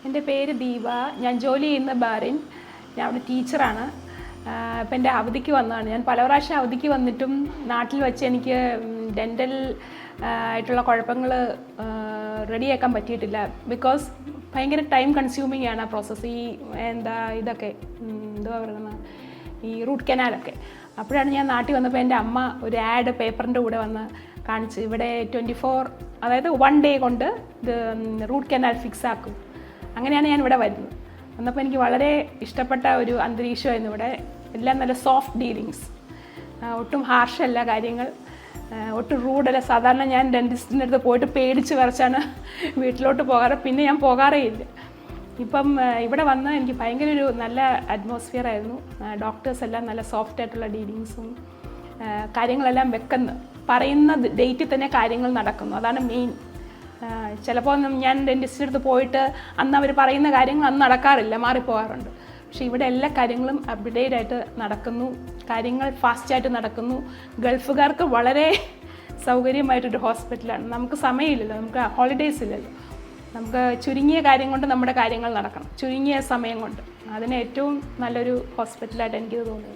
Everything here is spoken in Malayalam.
എൻ്റെ പേര് ദീപ. ഞാൻ ജോലി ചെയ്യുന്ന ബാറിൻ. ഞാൻ അവിടെ ടീച്ചറാണ്. ഇപ്പം എൻ്റെ അവധിക്ക് വന്നതാണ്. ഞാൻ പല പ്രാവശ്യം അവധിക്ക് വന്നിട്ടും നാട്ടിൽ വെച്ച് എനിക്ക് ഡെൻ്റൽ ആയിട്ടുള്ള കുഴപ്പങ്ങൾ റെഡിയാക്കാൻ പറ്റിയിട്ടില്ല. ബിക്കോസ് ഭയങ്കര ടൈം കൺസ്യൂമിങ് ആണ് ആ പ്രോസസ്സ്. ഇതൊക്കെ എന്തുവാ പറയുന്നത്, ഈ റൂട്ട് കനാലൊക്കെ. അപ്പോഴാണ് ഞാൻ നാട്ടിൽ വന്നപ്പോൾ എൻ്റെ അമ്മ ഒരു ആഡ് പേപ്പറിൻ്റെ കൂടെ വന്ന് കാണിച്ച്, ഇവിടെ 24 അതായത് 1 ഡേ കൊണ്ട് ഇത് റൂട്ട് കനാൽ ഫിക്സ് ആക്കും. അങ്ങനെയാണ് ഞാൻ ഇവിടെ വരുന്നത്. വന്നപ്പോൾ എനിക്ക് വളരെ ഇഷ്ടപ്പെട്ട ഒരു അന്തരീക്ഷമായിരുന്നു ഇവിടെ. എല്ലാം നല്ല സോഫ്റ്റ് ഡീലിങ്സ്, ഒട്ടും ഹാർഷല്ല കാര്യങ്ങൾ, ഒട്ടും റൂഡല്ല. സാധാരണ ഞാൻ ഡെൻറ്റിസ്റ്റിൻ്റെ അടുത്ത് പോയിട്ട് പേടിച്ച് വരച്ചാണ് വീട്ടിലോട്ട് പോകാറ്. പിന്നെ ഞാൻ പോകാറേ ഇല്ല. ഇപ്പം ഇവിടെ വന്ന് എനിക്ക് ഭയങ്കര ഒരു നല്ല അറ്റ്മോസ്ഫിയർ ആയിരുന്നു. ഡോക്ടേഴ്സ് എല്ലാം നല്ല സോഫ്റ്റ് ആയിട്ടുള്ള ഡീലിങ്സും കാര്യങ്ങളെല്ലാം പറയുന്ന ഡേറ്റിൽ തന്നെ കാര്യങ്ങൾ നടക്കുന്നു. അതാണ് മെയിൻ. ചിലപ്പോൾ ഞാൻ ഡെൻറ്റിസ്റ്റിൻ്റെ അടുത്ത് പോയിട്ട് അന്ന് അവർ പറയുന്ന കാര്യങ്ങൾ അന്ന് നടക്കാറില്ല, മാറിപ്പോകാറുണ്ട്. പക്ഷേ ഇവിടെ എല്ലാ കാര്യങ്ങളും അപ്ഡേറ്റ് ആയിട്ട് നടക്കുന്നു, കാര്യങ്ങൾ ഫാസ്റ്റായിട്ട് നടക്കുന്നു. ഗൾഫുകാർക്ക് വളരെ സൗകര്യമായിട്ടൊരു ഹോസ്പിറ്റലാണ്. നമുക്ക് സമയമില്ലല്ലോ, നമുക്ക് ഹോളിഡേയ്സ് ഇല്ലല്ലോ. നമുക്ക് ചുരുങ്ങിയ കാര്യം കൊണ്ട് നമ്മുടെ കാര്യങ്ങൾ നടക്കണം, ചുരുങ്ങിയ സമയം കൊണ്ട്. അതിന് ഏറ്റവും നല്ലൊരു ഹോസ്പിറ്റലായിട്ട് എനിക്കിത് തോന്നി.